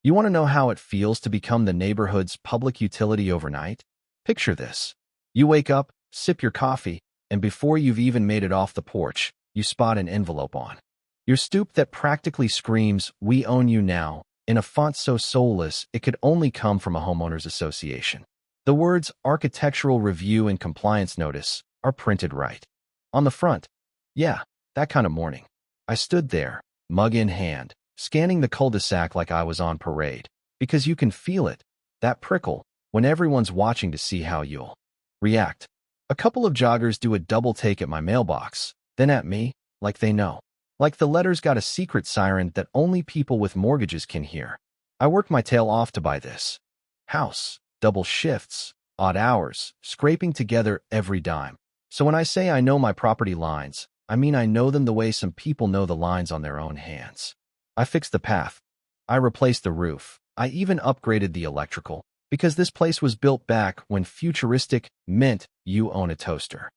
You want to know how it feels to become the neighborhood's public utility overnight? Picture this. You wake up, sip your coffee, and before you've even made it off the porch, you spot an envelope on your stoop that practically screams, "We own you now," in a font so soulless it could only come from a homeowners association. The words Architectural Review and Compliance Notice are printed right on the front. Yeah, that kind of morning. I stood there, mug in hand, scanning the cul-de-sac like I was on parade, because you can feel it, that prickle, when everyone's watching to see how you'll react. A couple of joggers do a double take at my mailbox, then at me, like they know. Like the letter's got a secret siren that only people with mortgages can hear. I worked my tail off to buy this house, double shifts, odd hours, scraping together every dime. So when I say I know my property lines, I mean I know them the way some people know the lines on their own hands. I fixed the path. I replaced the roof. I even upgraded the electrical, because this place was built back when futuristic meant you own a toaster.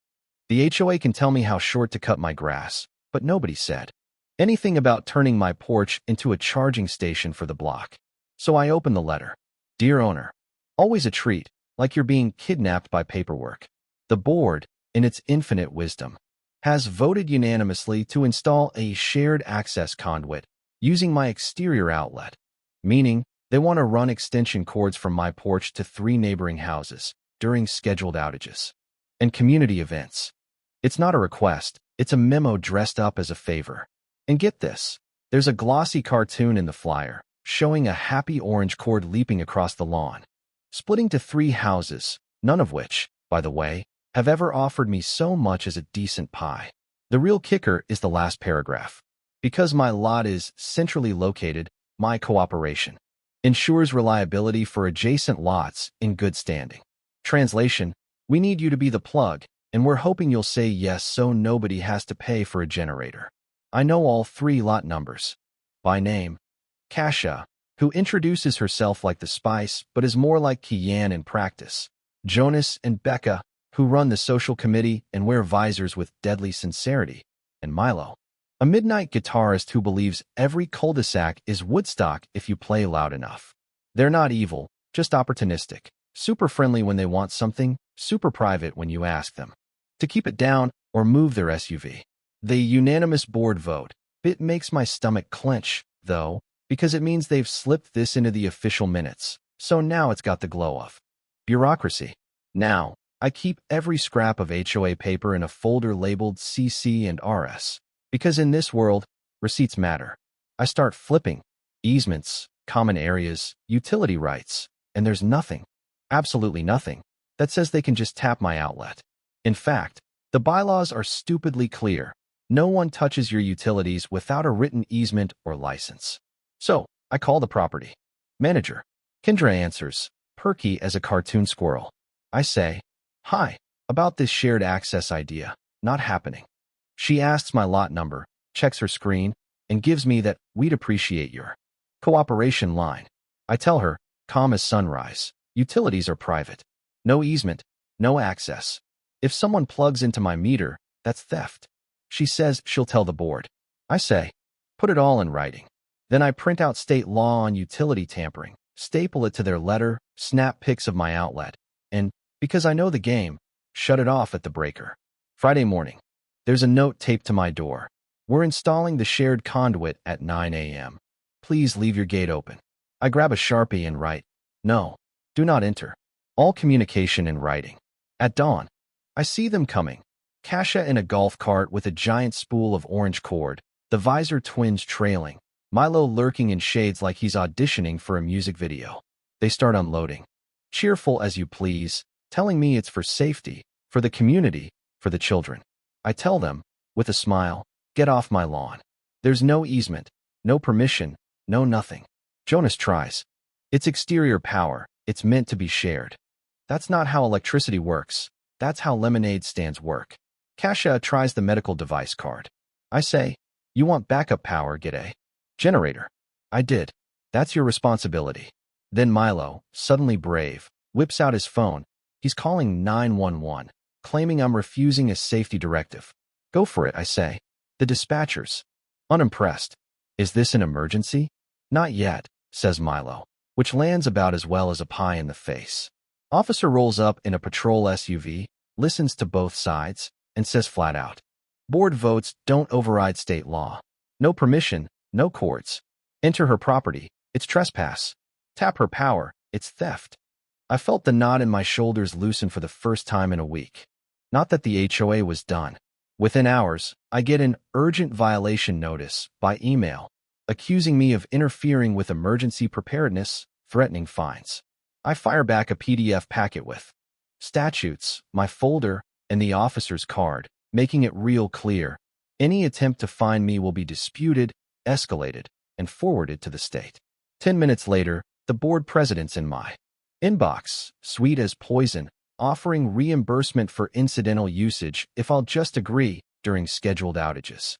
The HOA can tell me how short to cut my grass, but nobody said anything about turning my porch into a charging station for the block. So I opened the letter. Dear owner, always a treat, like you're being kidnapped by paperwork. The board, in its infinite wisdom, has voted unanimously to install a shared access conduit using my exterior outlet, meaning they want to run extension cords from my porch to 3 neighboring houses during scheduled outages and community events. It's not a request, it's a memo dressed up as a favor. And get this, there's a glossy cartoon in the flyer showing a happy orange cord leaping across the lawn, splitting to 3 houses, none of which, by the way, have ever offered me so much as a decent pie. The real kicker is the last paragraph. Because my lot is centrally located, my cooperation ensures reliability for adjacent lots in good standing. Translation, we need you to be the plug, and we're hoping you'll say yes so nobody has to pay for a generator. I know all 3 lot numbers. By name, Kasia, who introduces herself like the Spice but is more like Kian in practice. Jonas and Becca, who run the social committee and wear visors with deadly sincerity. And Milo, a midnight guitarist who believes every cul-de-sac is Woodstock if you play loud enough. They're not evil, just opportunistic. Super friendly when they want something, super private when you ask them to keep it down or move their SUV. The unanimous board vote. It makes my stomach clench, though, because it means they've slipped this into the official minutes. So now it's got the glow of bureaucracy. Now, I keep every scrap of HOA paper in a folder labeled CC and RS. Because in this world, receipts matter. I start flipping easements, common areas, utility rights, and there's nothing, absolutely nothing, that says they can just tap my outlet. In fact, the bylaws are stupidly clear. No one touches your utilities without a written easement or license. So, I call the property manager. Kendra answers, perky as a cartoon squirrel. I say, hi, about this shared access idea, not happening. She asks my lot number, checks her screen, and gives me that "we'd appreciate your cooperation" line. I tell her, calm as sunrise, utilities are private. No easement, no access. If someone plugs into my meter, that's theft. She says she'll tell the board. I say, put it all in writing. Then I print out state law on utility tampering, staple it to their letter, snap pics of my outlet, and, because I know the game, shut it off at the breaker. Friday morning. There's a note taped to my door. We're installing the shared conduit at 9 a.m. Please leave your gate open. I grab a Sharpie and write, no, do not enter. All communication in writing. At dawn, I see them coming. Kasia in a golf cart with a giant spool of orange cord, the visor twins trailing, Milo lurking in shades like he's auditioning for a music video. They start unloading. Cheerful as you please, telling me it's for safety, for the community, for the children. I tell them, with a smile, get off my lawn. There's no easement, no permission, no nothing. Jonas tries. It's exterior power, it's meant to be shared. That's not how electricity works. That's how lemonade stands work. Kasia tries the medical device card. I say, you want backup power, get a generator. I did. That's your responsibility. Then Milo, suddenly brave, whips out his phone. He's calling 911. Claiming I'm refusing a safety directive. Go for it, I say. The dispatchers. Unimpressed. Is this an emergency? Not yet. says Milo, which lands about as well as a pie in the face. Officer rolls up in a patrol SUV, listens to both sides, and says flat out, "Board votes don't override state law. No permission, no courts. Enter her property, it's trespass. Tap her power, it's theft." I felt the knot in my shoulders loosen for the first time in a week. Not that the HOA was done. Within hours, I get an urgent violation notice by email, accusing me of interfering with emergency preparedness, threatening fines. I fire back a PDF packet with statutes, my folder, and the officer's card, making it real clear. Any attempt to fine me will be disputed, escalated, and forwarded to the state. 10 minutes later, the board president's in my inbox, sweet as poison, offering reimbursement for incidental usage if I'll just agree during scheduled outages.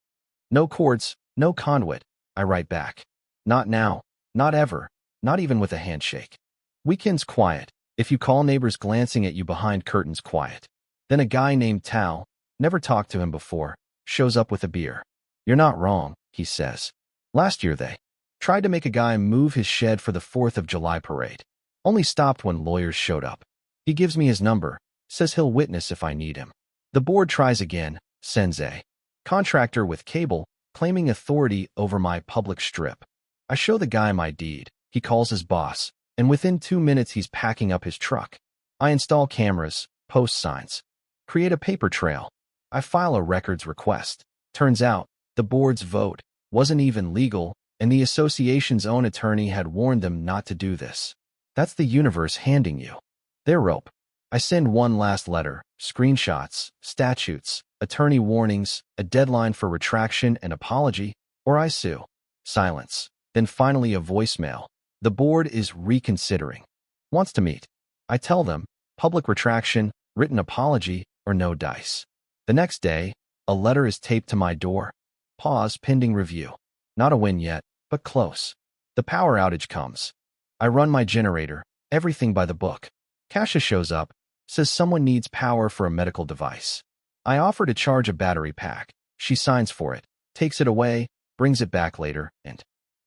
No courts, no conduit, I write back. Not now, not ever, not even with a handshake. Weekends quiet, if you call neighbors glancing at you behind curtains quiet. Then a guy named Tal, never talked to him before, shows up with a beer. "You're not wrong," he says. "Last year they tried to make a guy move his shed for the 4th of July parade. Only stopped when lawyers showed up. He gives me his number, says he'll witness if I need him. The board tries again, sends a contractor with cable, claiming authority over my public strip. I show the guy my deed. He calls his boss, and within 2 minutes he's packing up his truck. I install cameras, post signs, create a paper trail. I file a records request. Turns out, the board's vote wasn't even legal, and the association's own attorney had warned them not to do this. That's the universe handing you their rope. I send one last letter, screenshots, statutes, attorney warnings, a deadline for retraction and apology, or I sue. Silence. Then finally a voicemail. The board is reconsidering. Wants to meet. I tell them, public retraction, written apology, or no dice. The next day, a letter is taped to my door. Pause pending review. Not a win yet, but close. The power outage comes. I run my generator, everything by the book. Kasia shows up, says someone needs power for a medical device. I offer to charge a battery pack. She signs for it, takes it away, brings it back later, and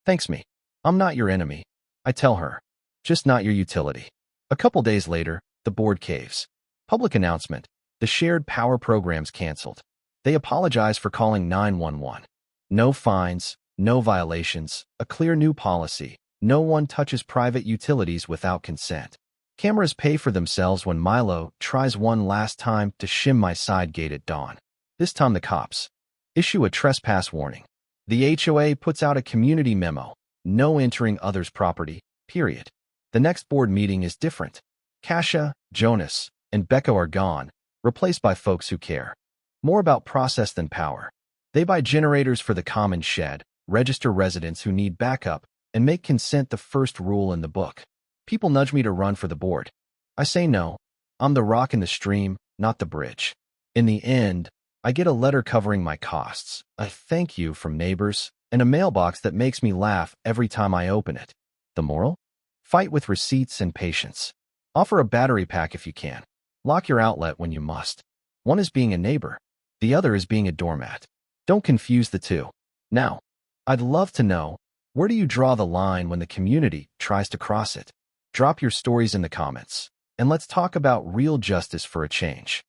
thanks me. I'm not your enemy, I tell her. Just not your utility. A couple days later, the board caves. Public announcement. The shared power program's canceled. They apologize for calling 911. No fines, no violations, a clear new policy. No one touches private utilities without consent. Cameras pay for themselves when Milo tries one last time to shim my side gate at dawn. This time the cops issue a trespass warning. The HOA puts out a community memo. No entering others' property, period. The next board meeting is different. Kasia, Jonas, and Becca are gone, replaced by folks who care. More about process than power. They buy generators for the common shed, register residents who need backup, and make consent the first rule in the book. People nudge me to run for the board. I say no. I'm the rock in the stream, not the bridge. In the end, I get a letter covering my costs, a thank you from neighbors, and a mailbox that makes me laugh every time I open it. The moral? Fight with receipts and patience. Offer a battery pack if you can. Lock your outlet when you must. One is being a neighbor. The other is being a doormat. Don't confuse the two. Now, I'd love to know, where do you draw the line when the community tries to cross it? Drop your stories in the comments, and let's talk about real justice for a change.